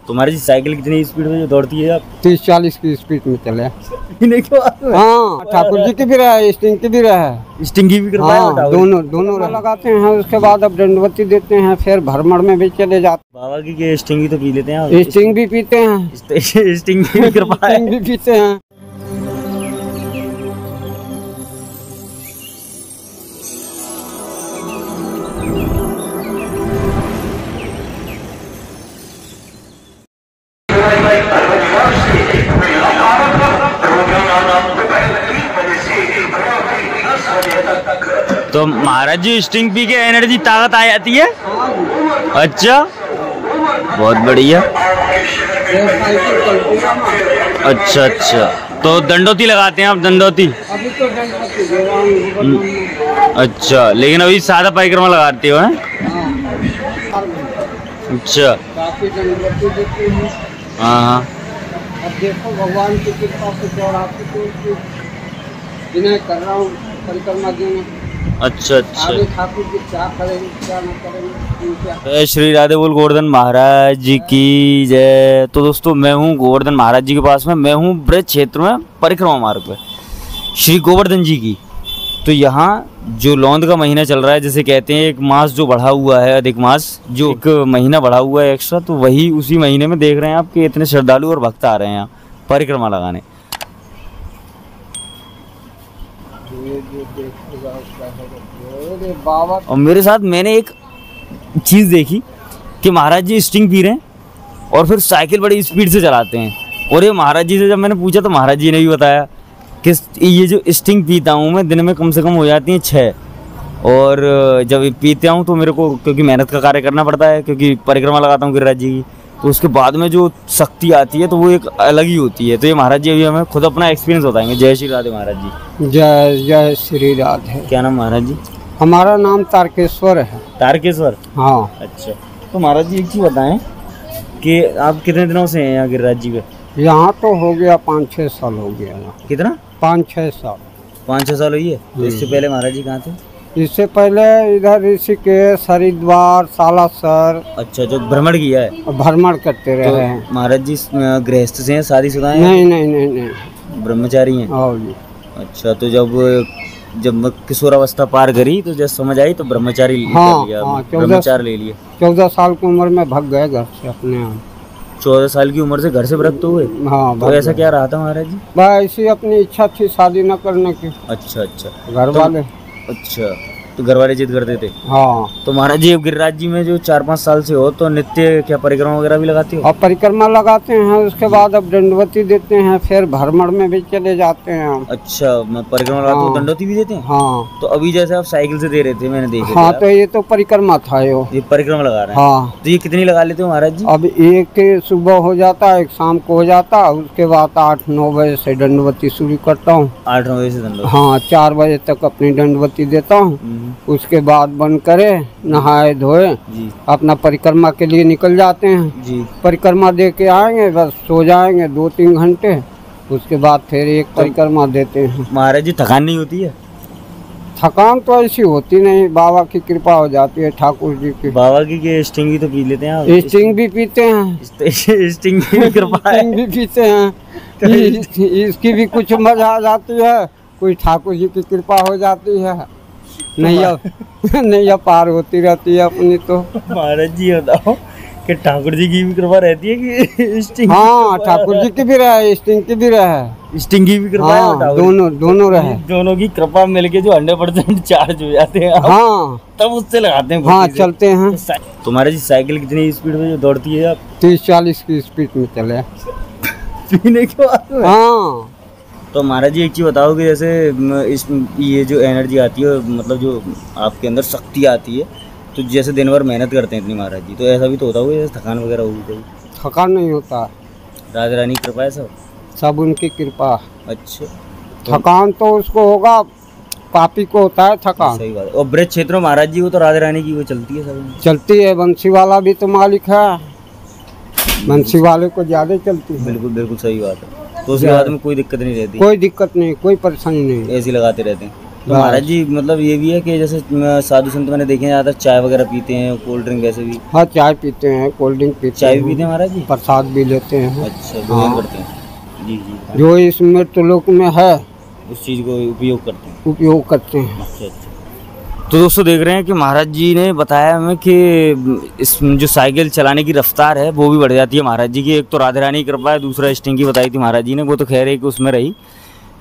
तुम्हारी साइकिल कितनी स्पीड में दौड़ती है? आप 30-40 की स्पीड में चले। हाँ, ठाकुर जी की भी रहा है, स्टिंग की भी रहा है। स्टिंग की भी कृपा है? दोनों लगाते हैं। उसके बाद अब दंडवती देते हैं, फिर भ्रमण में भी चले जाते। बाबा की स्टिंग भी तो पी लेते हैं? स्टिंग भी पीते हैं। स्टिंग की भी कृपा है? स्टिंग भी पीते हैं। तो महाराज जी स्टिंग पी के एनर्जी ताकत आ जाती है? अच्छा, बहुत बढ़िया। अच्छा अच्छा, तो दंडोती लगाते हैं आप? दंडोती अभी तो दंडवती दे रहा हूं। अच्छा, लेकिन अभी सादा परिक्रमा लगाते हो? हैं? अच्छा, हाँ हाँ। अब देखो भगवान की कृपा से चौरासी को विनय कर रहा हूँ परिक्रमा देने। अच्छा अच्छा। आगे ठाकुर जी क्या करेंगे क्या न करेंगे। जय श्री राधे बोल गोवर्धन महाराज जी की जय। तो दोस्तों, मैं हूँ गोवर्धन महाराज जी के पास में। मैं हूँ ब्रज क्षेत्र में परिक्रमा मार्ग पे श्री गोवर्धन जी की। तो यहाँ जो लौंद का महीना चल रहा है, जैसे कहते हैं एक मास जो बढ़ा हुआ है, अधिक मास जो एक महीना बढ़ा हुआ है एक्स्ट्रा, तो वही उसी महीने में देख रहे हैं आप कि इतने श्रद्धालु और भक्त आ रहे हैं यहाँ परिक्रमा लगाने। और मेरे साथ मैंने एक चीज़ देखी कि महाराज जी स्टिंग पी रहे हैं और फिर साइकिल बड़ी स्पीड से चलाते हैं। और ये महाराज जी से जब मैंने पूछा तो महाराज जी ने भी बताया कि ये जो स्टिंग पीता हूँ मैं, दिन में कम से कम हो जाती हैं 6। और जब पीते हूँ तो मेरे को, क्योंकि मेहनत का कार्य करना पड़ता है, क्योंकि परिक्रमा लगाता हूँ गिरिराज जी की, तो उसके बाद में जो शक्ति आती है तो वो एक अलग ही होती है। तो ये महाराज जी अभी हमें खुद अपना एक्सपीरियंस बताएंगे। जय श्री राधे महाराज जी। जय जय श्री राधे। क्या नाम महाराज जी? हमारा नाम तारकेश्वर है। तारकेश्वर? हाँ। अच्छा, तो महाराज जी एक चीज़ बताएं कि आप कितने दिनों से हैं यहाँ गिरिराज जी पे? यहाँ तो हो गया 5-6 साल हो गया। कितना? 5-6 साल। 5-6 साल हुई है। तो इससे पहले महाराज जी कहाँ थे? इससे पहले इधर ऋषिकेश, हरिद्वार, सालासर। अच्छा, जो भ्रमण किया है? भ्रमण करते रहे हैं। तो महाराज जी गृहस्थ से हैं, शादीशुदा हैं? नहीं नहीं नहीं नहीं, ब्रह्मचारी हैं। अच्छा, तो जब किशोरावस्था पार करी तो जब समझ आई तो ब्रह्मचारी ब्रह्मचारी ले लिया। 14 साल की उम्र में भाग गए घर से अपने आप। 14 साल की उम्र से घर से विरक्त हुए? हाँ। तो ऐसा क्या रहा था महाराज जी? बस ऐसी अपनी इच्छा थी शादी न करने की। अच्छा अच्छा, घर वाले। अच्छा, तो घर वाले जिद करते थे? हाँ। तो महाराज जी गिरिराज जी में जो 4-5 साल से हो, तो नित्य क्या परिक्रमा वगैरह भी लगाती हो? अब परिक्रमा लगाते हैं, उसके बाद अब दंडवती देते हैं, फिर भ्रमण में भी चले जाते हैं हम। अच्छा, मैं परिक्रमा लगाता हूँ, दंडवती भी देते हैं? हाँ। तो अभी जैसे आप साइकिल से दे रहे थे, मैंने देखा। हाँ, तो ये तो परिक्रमा था। ये परिक्रमा लगा रहे हैं? हाँ। तो ये कितनी लगा लेते हो महाराज जी? अब एक सुबह हो जाता है, एक शाम को हो जाता है, उसके बाद 8-9 बजे से दंडवती शुरू करता हूँ। 8-9 बजे से दंडवती? हाँ, 4 बजे तक अपनी दंडवती देता हूँ। उसके बाद बंद करे, नहाए धोए, अपना परिक्रमा के लिए निकल जाते हैं जी। परिक्रमा दे के आएंगे, बस सो जाएंगे 2-3 घंटे। उसके बाद फिर एक परिक्रमा देते हैं। महाराज जी थकान नहीं होती है? थकान तो ऐसी होती नहीं, बाबा की कृपा हो जाती है, ठाकुर जी की। बाबा की स्टिंग भी तो पी लेते हैं आप? स्टिंग भी पीते हैं। स्टिंग की भी कृपा है? स्टिंग भी पीते हैं। इसकी भी कुछ मजा आ जाती है, कोई ठाकुर जी की कृपा हो जाती है। नहीं पार होती रहती है अपनी। तो महाराज जी बताओ कि ठाकुर जी की भी कृपा रहती है कि स्टिंग? हाँ, ठाकुर जी की भी रहे, स्टिंग की भी रहे। स्टिंग की भी कृपा? हाँ, दोनों रहे। दोनों की कृपा मिलके जो 100% चार्ज हो जाते हैं। हाँ, तब उससे लगाते हैं। हाँ, चलते हैं। तुम्हारा जी साइकिल कितनी स्पीड में दौड़ती है? आप 30-40 की स्पीड में चले। पीने के बाद? हाँ। तो महाराज जी एक चीज़ बताओ कि जैसे ये जो एनर्जी आती है, मतलब जो आपके अंदर शक्ति आती है, तो जैसे दिन भर मेहनत करते हैं इतनी महाराज जी, तो ऐसा भी तो होता होगा जैसे थकान वगैरह होगी? कोई थकान नहीं होता। राधा रानी की कृपा है सब उनकी कृपा। अच्छा, थकान तो उसको होगा, पापी को होता है थकान। सही बात है। और ब्रज क्षेत्र में महाराज जी वो तो राधा रानी की वो चलती है, सब चलती है। बंसी वाला भी तो मालिक है, बंसी वाले को ज्यादा चलती है। बिल्कुल बिल्कुल सही बात है। तो उसके बाद में कोई दिक्कत नहीं रहती? कोई दिक्कत नहीं, कोई परेशानी नहीं, ऐसे लगाते रहते हैं। तो महाराज जी मतलब ये भी है कि जैसे साधु संत मैंने देखे हैं ज़्यादातर चाय वगैरह पीते हैं, कोल्ड ड्रिंक वैसे भी? हाँ, चाय पीते हैं, कोल्ड ड्रिंक पीते हैं, चाय भी पीते हैं महाराज जी, प्रसाद भी लेते हैं। अच्छा, भोजन करते हैं। जी जी, जो इस मृत्युलोक में है उस चीज़ को उपयोग करते हैं। उपयोग करते हैं। अच्छा अच्छा। तो दोस्तों देख रहे हैं कि महाराज जी ने बताया हमें कि इस जो साइकिल चलाने की रफ्तार है वो भी बढ़ जाती है महाराज जी की। एक तो राधा रानी की कृपा है, दूसरा स्टिंग की बताई थी महाराज जी ने, वो तो खैर है कि उसमें रही,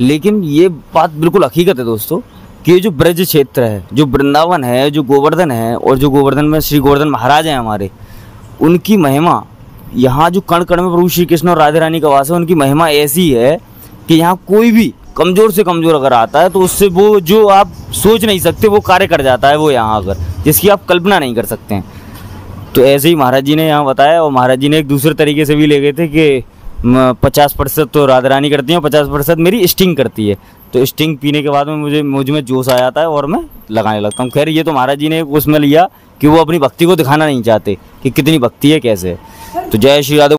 लेकिन ये बात बिल्कुल हकीकत है दोस्तों कि जो ब्रज क्षेत्र है, जो वृंदावन है, जो गोवर्धन है, और जो गोवर्धन में श्री गोवर्धन महाराज हैं हमारे, उनकी महिमा यहाँ जो कण कण में प्रभु श्री कृष्ण और राधा रानी का वास है, उनकी महिमा ऐसी है कि यहाँ कोई भी कमज़ोर से कमज़ोर अगर आता है तो उससे वो जो आप सोच नहीं सकते वो कार्य कर जाता है वो यहाँ आकर, जिसकी आप कल्पना नहीं कर सकते हैं। तो ऐसे ही महाराज जी ने यहाँ बताया, और महाराज जी ने एक दूसरे तरीके से भी ले गए थे कि 50% तो राधा रानी करती है और 50% मेरी स्टिंग करती है। तो स्टिंग पीने के बाद में मुझ में जोश आ जाता है और मैं लगाने लगता हूँ। खैर ये तो महाराज जी ने उसमें लिया कि वो अपनी भक्ति को दिखाना नहीं चाहते कि कितनी भक्ति है कैसे है। तो जय श्री राधे।